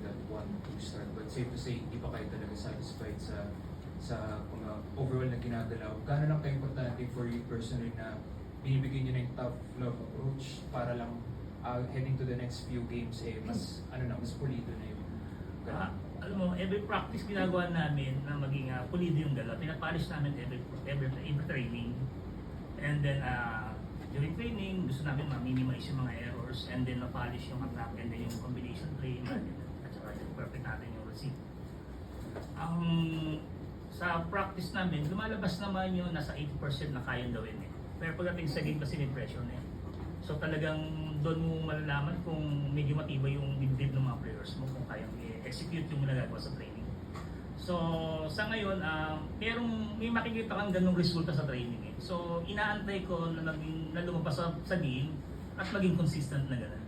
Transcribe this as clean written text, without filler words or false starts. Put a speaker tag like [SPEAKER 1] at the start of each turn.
[SPEAKER 1] that 1-2 start. But safe to say, hindi pa kayo talaga satisfied sa mga overall na ginagalaw. Gaano lang kayo importante for you personally na binibigyan nyo na yung tough love approach para lang heading to the next few games mas mas pulido na yung galaw?
[SPEAKER 2] Alam mo, every practice ginagawa namin na maging pulido yung galaw. Pinapolish namin every training. And then during training, gusto namin ma-minimize yung mga errors and then ma-polish yung attack and then yung combination play at saka yung perfect natin yung receipt. Sa practice namin, lumalabas naman yung nasa 80% na kayang gawin eh. Pero pagdating sa game kasi may pressure na eh. So talagang doon mo malalaman kung medyo matibay yung dibdib ng mga players mo, kung kayang i-execute yung nagagawa sa training. So sa ngayon, may makikita kang ganung resulta sa training eh. So inaantay ko na lumabas sa game at maging consistent na gano'n.